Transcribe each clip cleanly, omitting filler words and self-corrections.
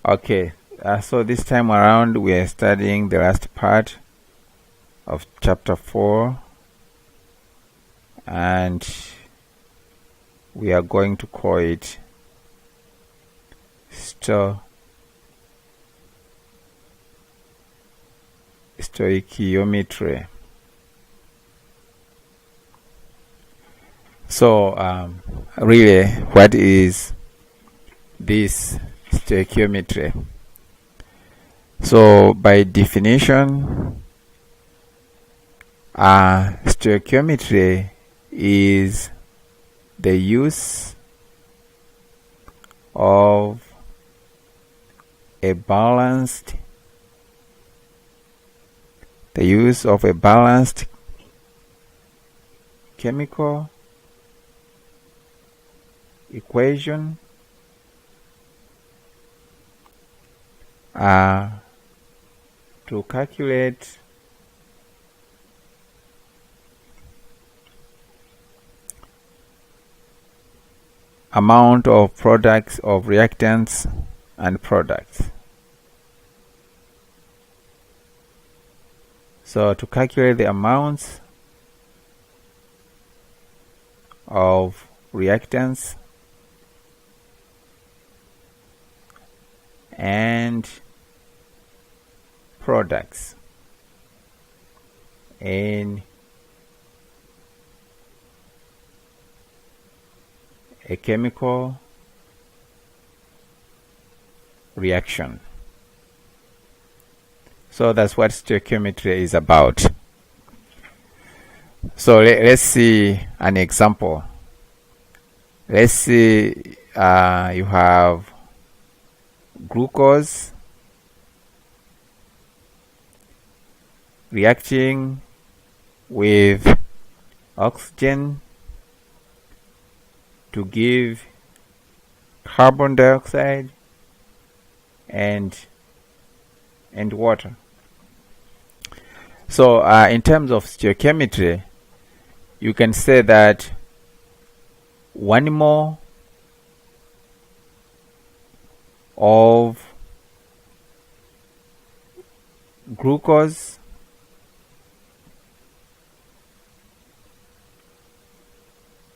Okay, so this time around we are studying the last part of chapter 4, and we are going to call it Stoichiometry. So, really, what is this stoichiometry? So, by definition, stoichiometry is the use of a balanced chemical equation to calculate amount of products of reactants and products. So to calculate the amounts of reactants and products in a chemical reaction. So that's what stoichiometry is about. So let's see an example. Let's see you have glucose reacting with oxygen to give carbon dioxide and water. So in terms of stoichiometry, you can say that 1 mole of glucose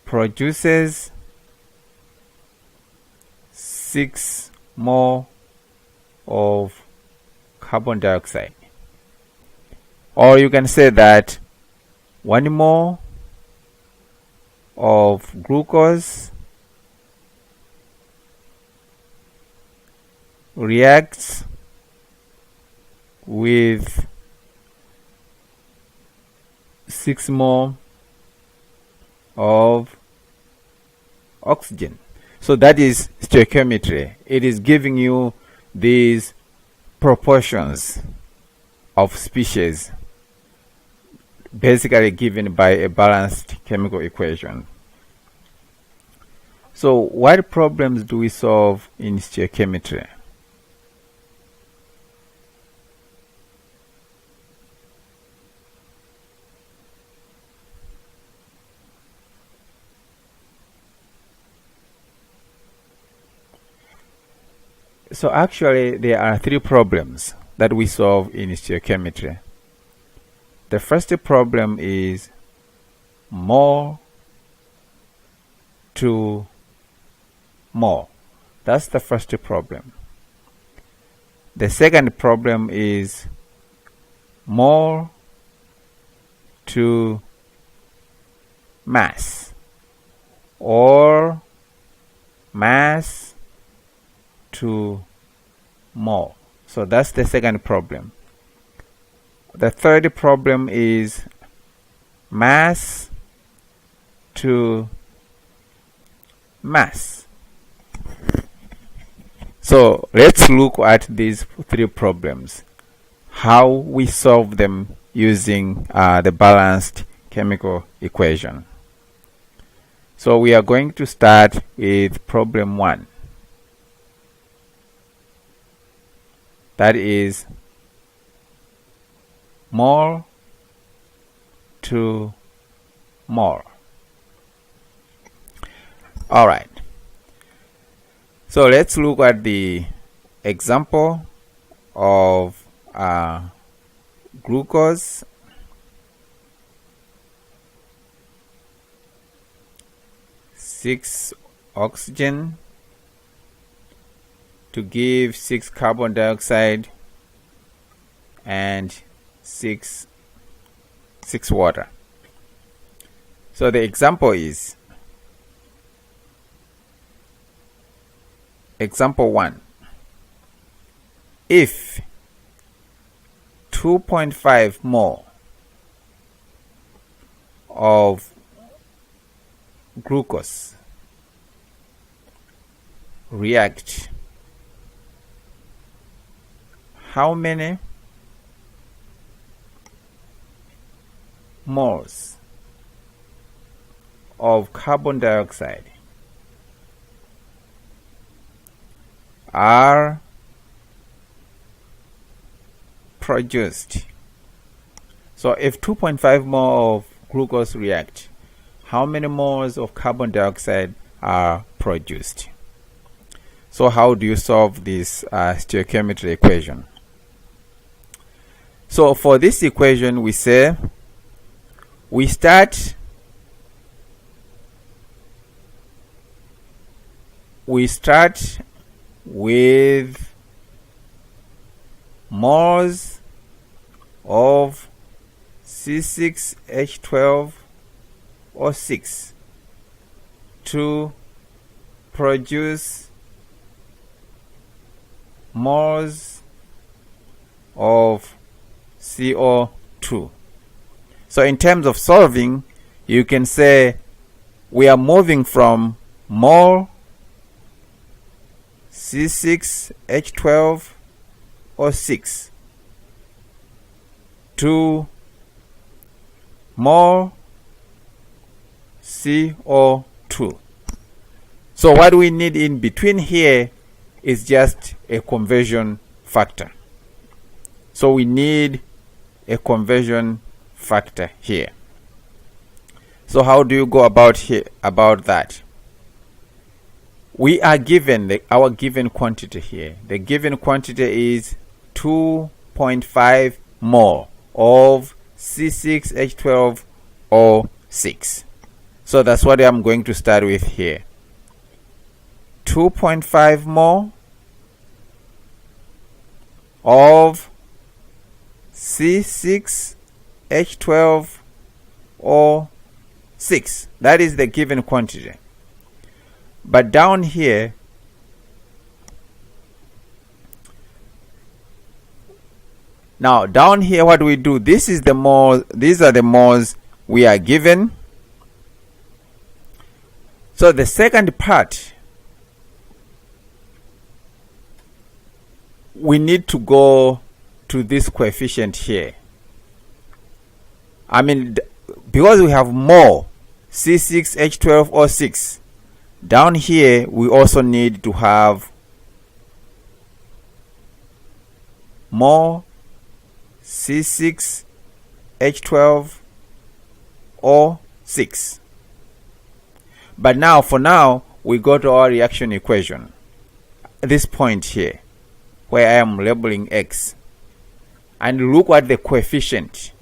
produces 6 mole of carbon dioxide. Or you can say that 1 mole of glucose reacts with 6 mole of oxygen. So that is stoichiometry. It is giving you these proportions of species, basically given by a balanced chemical equation. So what problems do we solve in stoichiometry? So actually there are 3 problems that we solve in stoichiometry. The first problem is mole to mole. That's the first problem. The second problem is mole to mass, or mass to mole. So that's the second problem. The third problem is mass to mass. So let's look at these 3 problems, how we solve them using the balanced chemical equation. So we are going to start with problem 1. That is mole to mole. All right. So let's look at the example of glucose, six oxygen to give 6 carbon dioxide and 6 water. So the example is example 1. If 2.5 mole of glucose react, how many moles of carbon dioxide are produced? So if 2.5 mole of glucose react, how many moles of carbon dioxide are produced? So how do you solve this stoichiometry equation? So for this equation, we say we start with moles of C6H12O6 to produce moles of CO2. So in terms of solving, you can say we are moving from mole C6H12O6 to mole CO2. So what we need in between here is just a conversion factor. So we need a conversion factor here. So how do you go about that? We are given our given quantity here. The given quantity is 2.5 mole of C6H12O6. So that's what I'm going to start with here. 2.5 mole of C6H12O6. That is the given quantity. But down here, what do we do? These are the moles we are given. So the second part, we need to go to this coefficient here. I mean, because we have more C6H12O6, down here we also need to have more C6H12O6. But now, for now, we go to our reaction equation. This point here, where I am labeling X, and look at the coefficient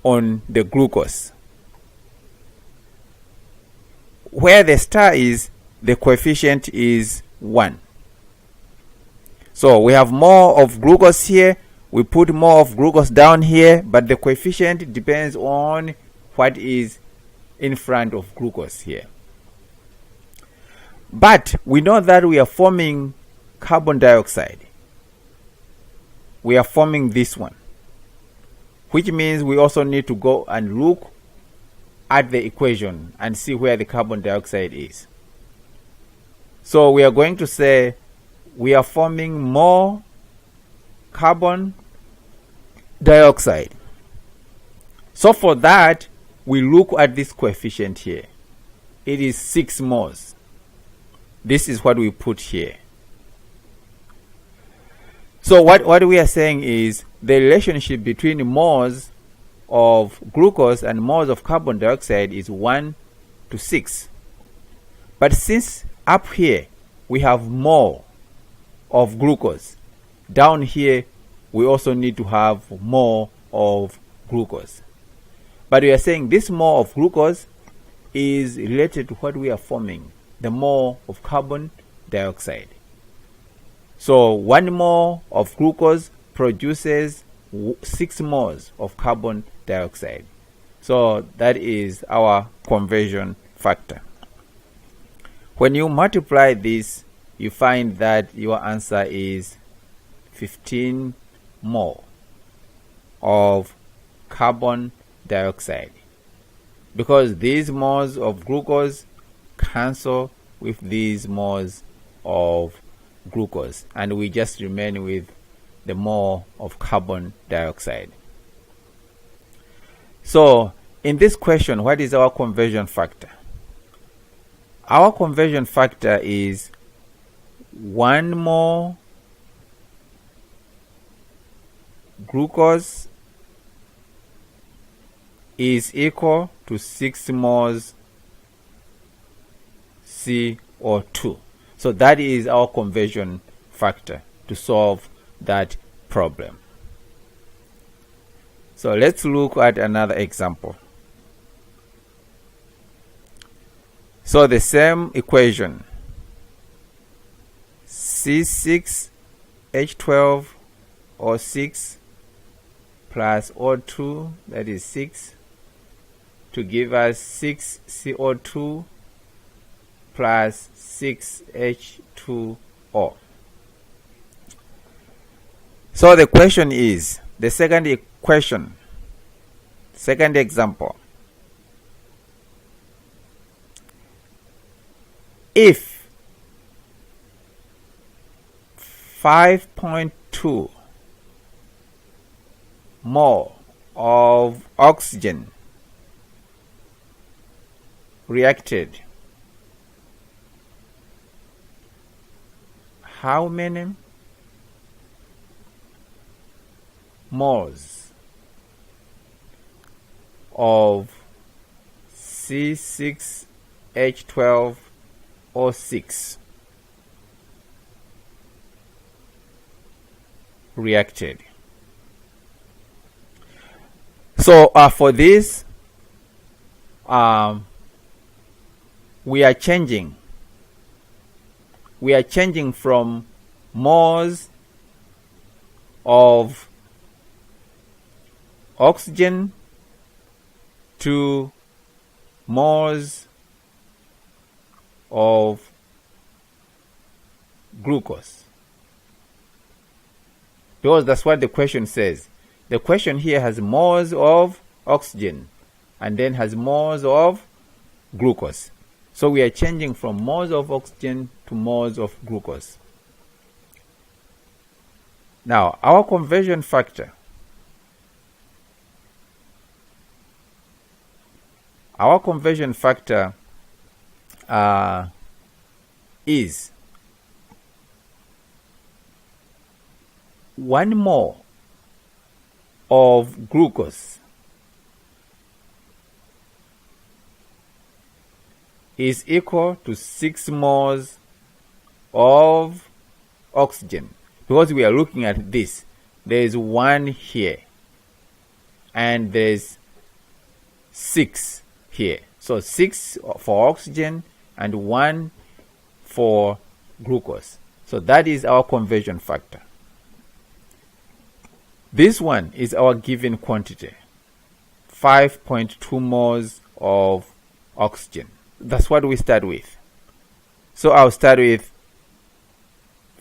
on the glucose. Where the star is, the coefficient is 1. So we have more of glucose here, we put more of glucose down here, but the coefficient depends on what is in front of glucose here. But we know that we are forming carbon dioxide. We are forming this one, which means we also need to go and look at the equation and see where the carbon dioxide is. So we are going to say we are forming more carbon dioxide. So for that, we look at this coefficient here. It is 6 moles. This is what we put here. So what we are saying is the relationship between moles of glucose and moles of carbon dioxide is 1 to 6. But since up here we have more of glucose. Down here, we also need to have more of glucose. But we are saying this more of glucose is related to what we are forming, the mole of carbon dioxide. So 1 mole of glucose produces 6 moles of carbon dioxide. So that is our conversion factor. When you multiply this, you find that your answer is 15 mole of carbon dioxide, because these moles of glucose cancel with these moles of glucose, and we just remain with the mole of carbon dioxide. So in this question, what is our conversion factor? Our conversion factor is 1 mole glucose is equal to 6 moles CO2. So that is our conversion factor to solve that problem. So let's look at another example. So the same equation, C6H12O6 plus O2, that is 6, to give us 6 CO2 plus 6 H2O. So the question is, the second equation, second example, if 5.2 mole of oxygen reacted, how many moles of C6H12O6 reacted? So for this, we are changing from moles of oxygen to moles of glucose, because that's what the question says. The question here has moles of oxygen and then has moles of glucose. So we are changing from moles of oxygen to moles of glucose. Now, our conversion factor. Our conversion factor is 1 mole of glucose is equal to 6 moles of oxygen. Because we are looking at this, there is 1 here and there's 6 here. So 6 for oxygen and 1 for glucose. So that is our conversion factor. This one is our given quantity, 5.2 moles of oxygen. That's what we start with. So I'll start with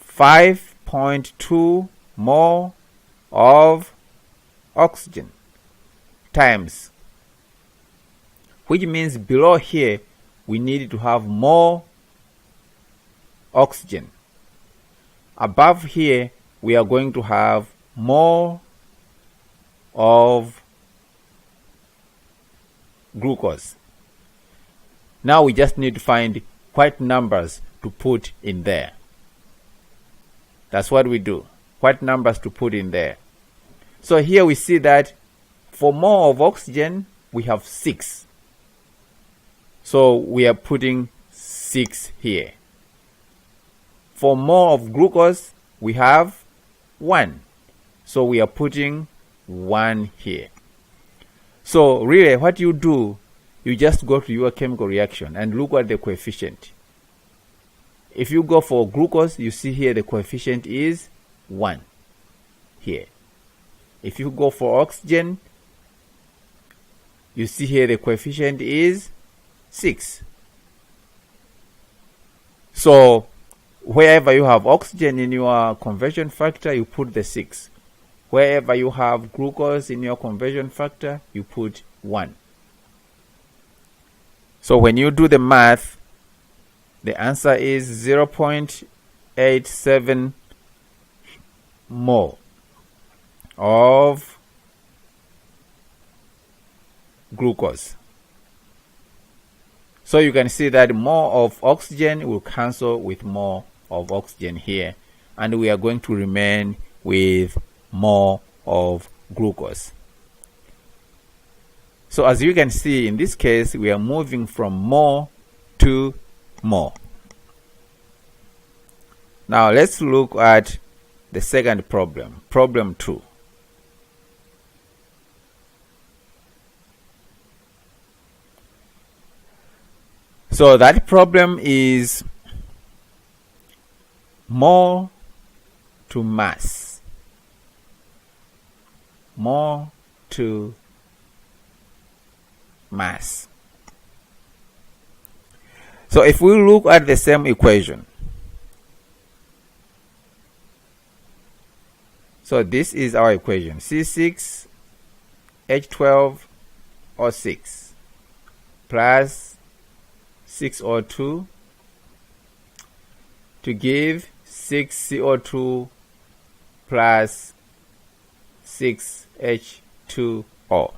5.2 mole of oxygen times, which means below here we need to have more oxygen. Above here we are going to have more of glucose. Now we just need to find what numbers to put in there. That's what we do. What numbers to put in there. So here we see that for more of oxygen, we have 6. So we are putting 6 here. For more of glucose, we have 1. So we are putting 1 here. So really what you do, you just go to your chemical reaction and look at the coefficient. If you go for glucose, you see here the coefficient is 1 here. If you go for oxygen, you see here the coefficient is 6. So wherever you have oxygen in your conversion factor, you put the 6. Wherever you have glucose in your conversion factor, you put 1. So when you do the math, the answer is 0.87 mole of glucose. So you can see that more of oxygen will cancel with more of oxygen here, and we are going to remain with more of glucose. So as you can see, in this case, we are moving from more to more. Now let's look at the second problem, problem 2. So that problem is more to mass. More to mass. So if we look at the same equation, so this is our equation, C6H12O6 plus 6O2 to give 6CO2 plus 6H2O.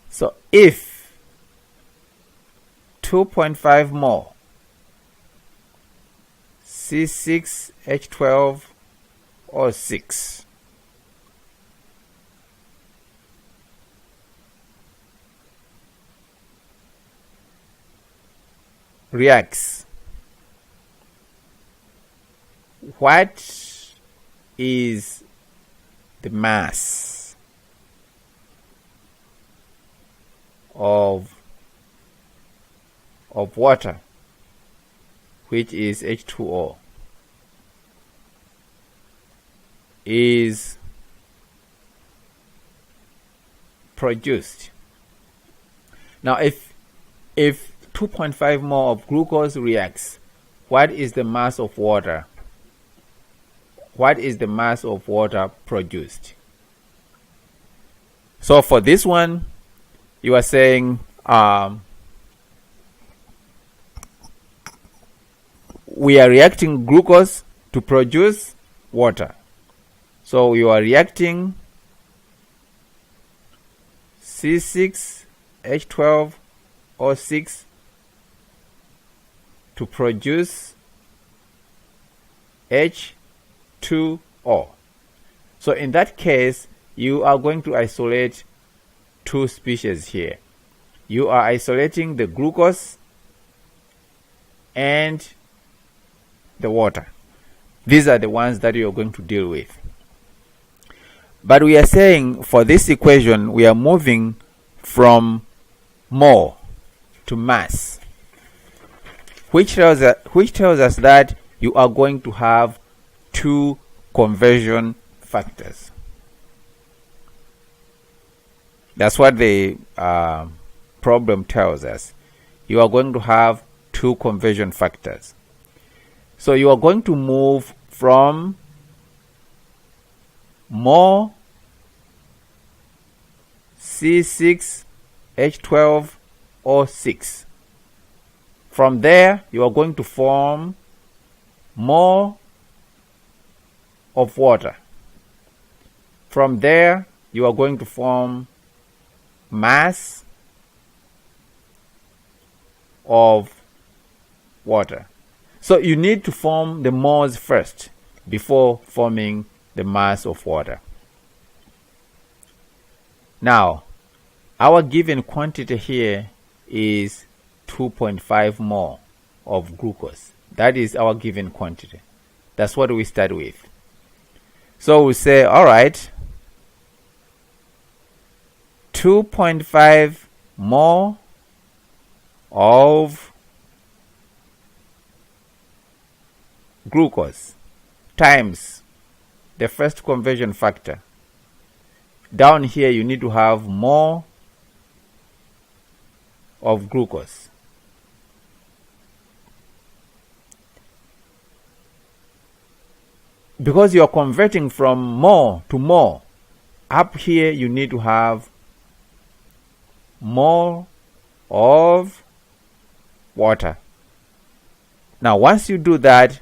So if 2.5 more C6H12O6 reacts, what is the mass of water, which is H2O, is produced? Now if 2.5 more of glucose reacts, what is the mass of water? What is the mass of water produced? So for this one, you are saying we are reacting glucose to produce water. So you are reacting C6H12O6 to produce H2O. So in that case, you are going to isolate two species here. You are isolating the glucose and the water. These are the ones that you are going to deal with. But we are saying for this equation, we are moving from more to mass, which tells us that you are going to have two conversion factors. That's what the problem tells us. You are going to have two conversion factors. So you are going to move from more C6H12O6. From there, you are going to form more of water. From there, you are going to form mass of water. So you need to form the moles first before forming the mass of water. Now, our given quantity here is 2.5 mole of glucose. That is our given quantity. That's what we start with. So we say, all right, 2.5 mole of glucose times the first conversion factor. Down here, you need to have more of glucose. Because you are converting from more to more, up here you need to have more of water. Now, once you do that,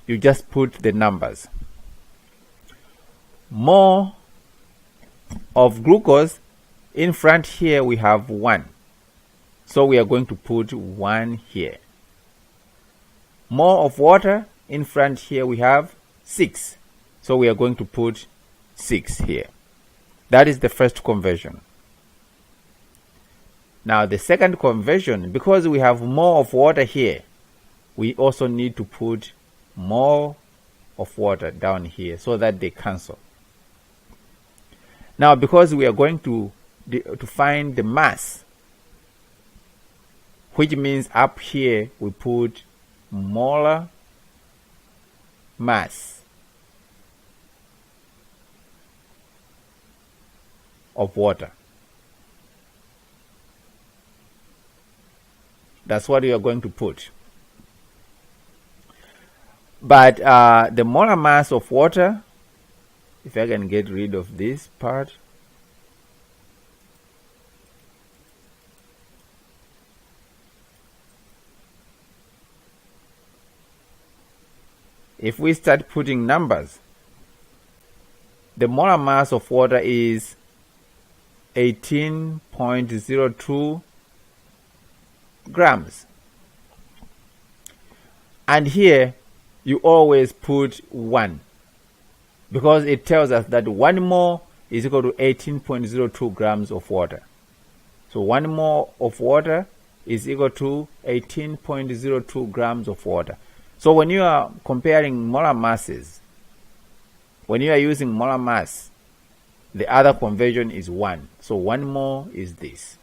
you just put the numbers. More of glucose, in front here we have 1. So we are going to put 1 here. More of water, in front here we have 6. So we are going to put 6 here. That is the first conversion. Now the second conversion, because we have more of water here, we also need to put more of water down here so that they cancel. Now because we are going to find the mass, which means up here we put molar mass of water. That's what you are going to put. But the molar mass of water, if I can get rid of this part, if we start putting numbers, the molar mass of water is 18.02 grams. And here you always put 1, because it tells us that 1 mole is equal to 18.02 grams of water. So 1 mole of water is equal to 18.02 grams of water. So when you are comparing molar masses, when you are using molar mass, the other conversion is 1. So 1 mole is this.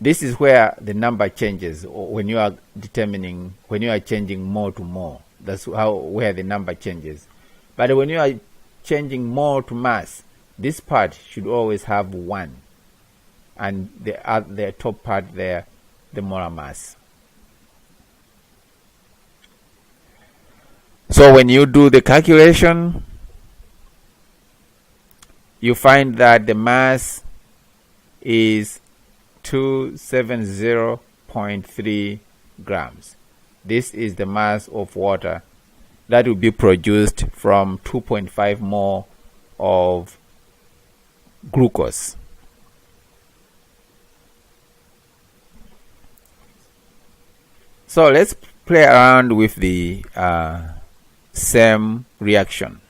This is where the number changes when you are determining, when you are changing more to more. That's where the number changes. But when you are changing more to mass, this part should always have 1. And the top part there, the molar mass. So when you do the calculation, you find that the mass is 270.3 grams. This is the mass of water that will be produced from 2.5 mole of glucose. So let's play around with the CHEM reaction.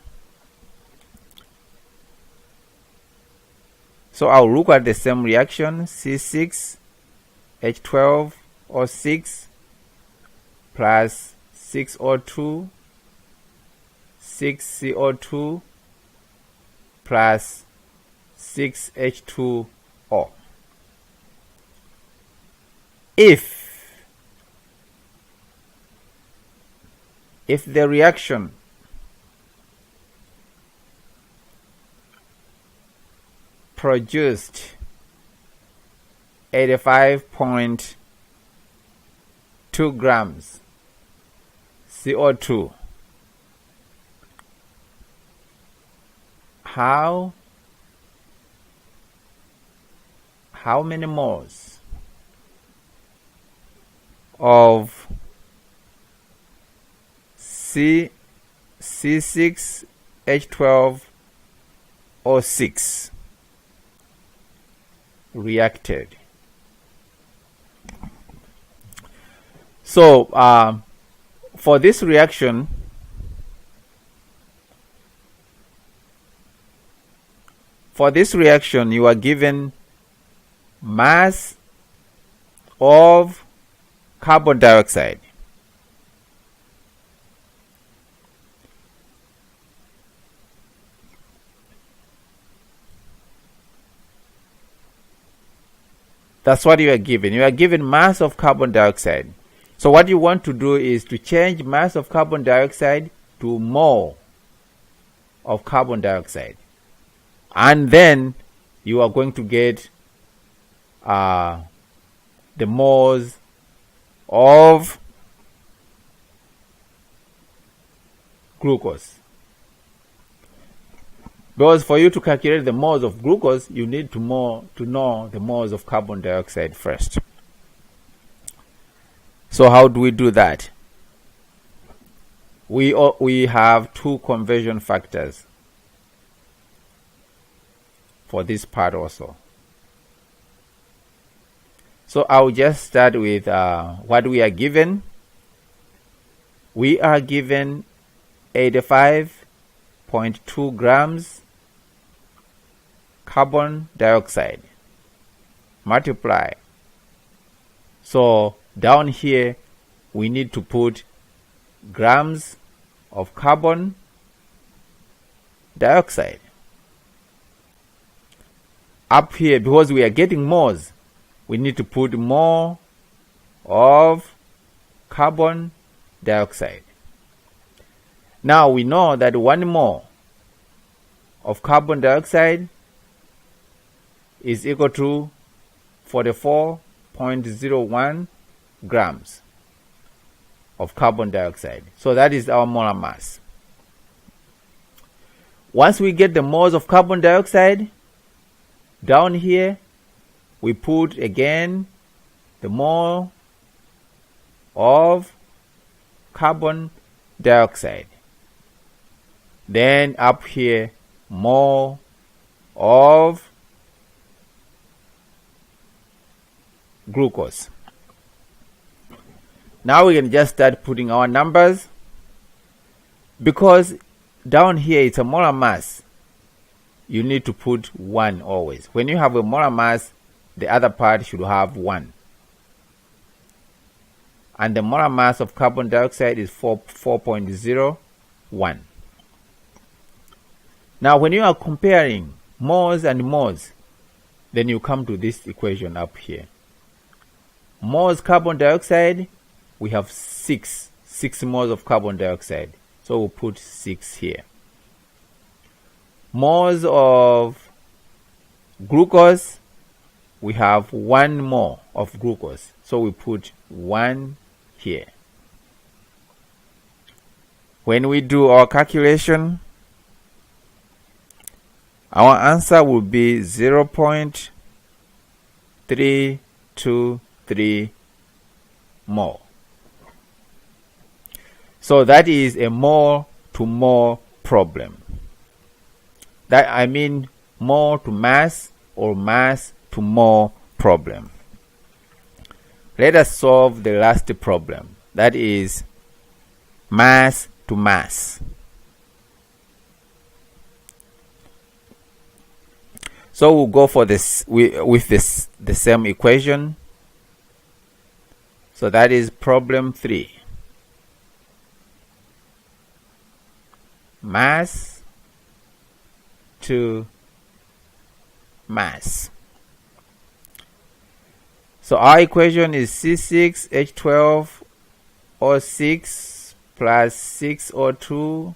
So I'll look at the same reaction, C6H12O6 plus 6O2, 6CO2 plus 6H2O. If the reaction produced 85.2 grams CO2, how many moles of C6H12O6 reacted? So for this reaction, you are given mass of carbon dioxide. That's what you are given. You are given mass of carbon dioxide. So what you want to do is to change mass of carbon dioxide to mole of carbon dioxide. And then you are going to get the moles of glucose. Because for you to calculate the moles of glucose, you need to know the moles of carbon dioxide first. So how do we do that? We have two conversion factors for this part also. So I'll just start with what we are given. We are given 85.2 grams carbon dioxide. Multiply. So down here we need to put grams of carbon dioxide. Up here, because we are getting moles, we need to put more of carbon dioxide. Now we know that 1 mole of carbon dioxide is equal to 44.01 grams of carbon dioxide. So that is our molar mass. Once we get the moles of carbon dioxide, down here we put again the mole of carbon dioxide. Then up here, mole of glucose. Now we can just start putting our numbers. Because down here it's a molar mass, you need to put 1 always. When you have a molar mass, the other part should have 1. And the molar mass of carbon dioxide is 4.01. Now when you are comparing moles and moles, then you come to this equation up here. Moles carbon dioxide, we have 6 moles of carbon dioxide. So we'll put 6 here. Moles of glucose, we have 1 mole of glucose. So we put 1 here. When we do our calculation, our answer will be 0.323 mole. So that is a mole to mole problem. That I mean mole to mass or mass to mole problem. Let us solve the last problem. That is mass to mass. So we'll go for this with the same equation. So that is problem 3. Mass to mass. So our equation is C6H12O6 plus 6O2,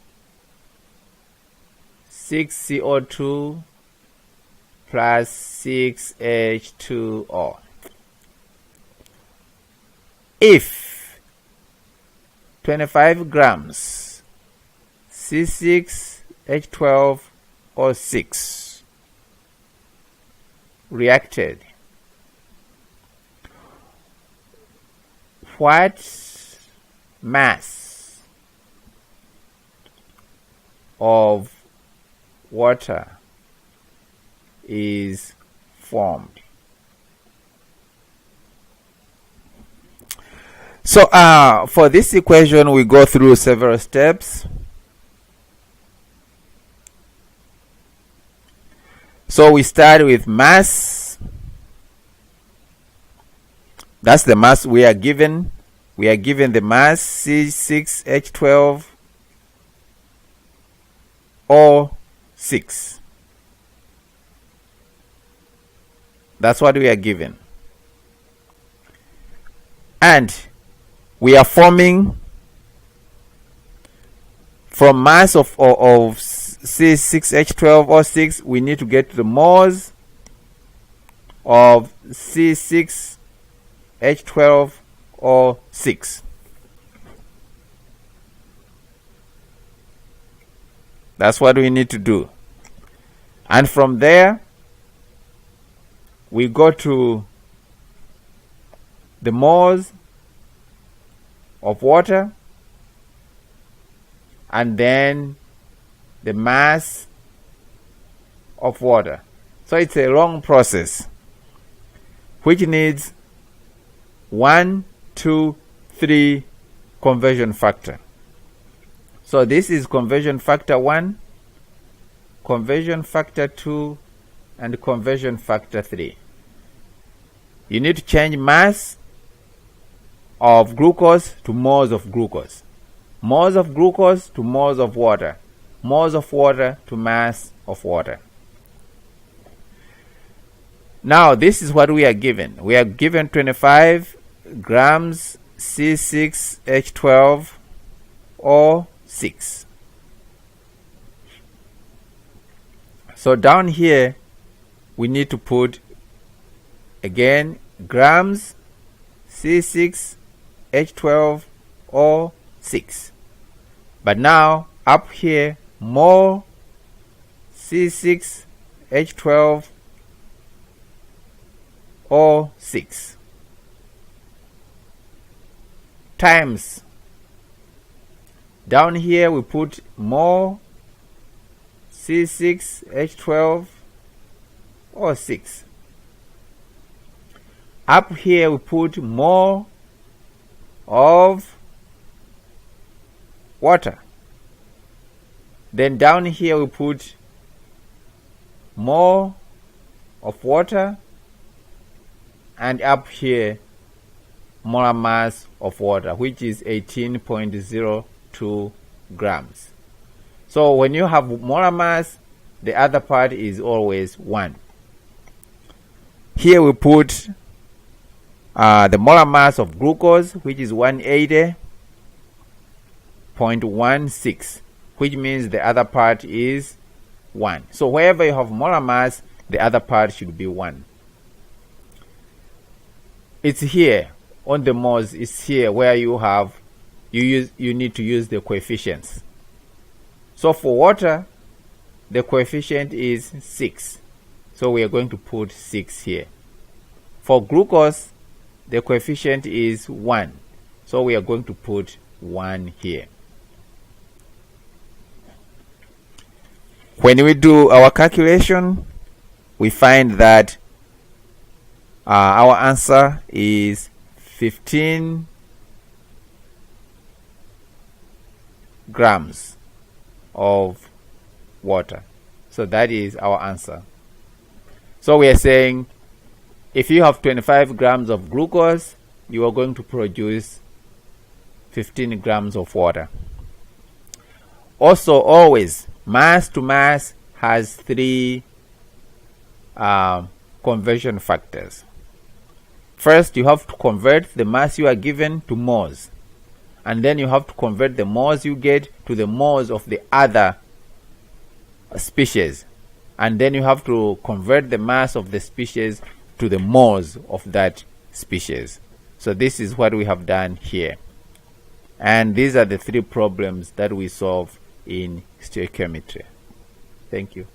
6CO2 plus 6H2O. If 25 grams C6H12O6 reacted, what mass of water is formed? So for this equation we go through several steps. So we start with mass. That's the mass we are given. We are given the mass C6H12 O6. That's what we are given. And we are forming from mass of C6H12O6, we need to get the moles of C6H12O6. That's what we need to do. And from there, we go to the moles of water, and then the mass of water. So it's a long process which needs 1, 2, 3 conversion factor. So this is conversion factor 1, conversion factor 2, and conversion factor 3. You need to change mass of glucose to moles of glucose, moles of glucose to moles of water, moles of water to mass of water. Now this is what we are given. We are given 25 grams C6H12O6. So down here we need to put again grams C6H12O6. But now up here more C6H12O6 times, down here we put more C6H12O6. Up here we put more of water. Then down here we put more of water, and up here molar mass of water, which is 18.02 grams. So when you have molar mass, the other part is always 1. Here we put the molar mass of glucose, which is 180.16, which means the other part is 1. So wherever you have molar mass, the other part should be 1. It's here on the moles. It's here where you need to use the coefficients. So for water, the coefficient is 6. So we are going to put 6 here. For glucose, the coefficient is 1. So we are going to put 1 here. When we do our calculation, we find that our answer is 15 grams of water. So that is our answer. So we are saying if you have 25 grams of glucose, you are going to produce 15 grams of water. Also, always, mass to mass has 3 conversion factors. First, you have to convert the mass you are given to moles. And then you have to convert the moles you get to the moles of the other species. And then you have to convert the mass of the species to the moles of that species. So this is what we have done here. And these are the 3 problems that we solve in stoichiometry. Thank you.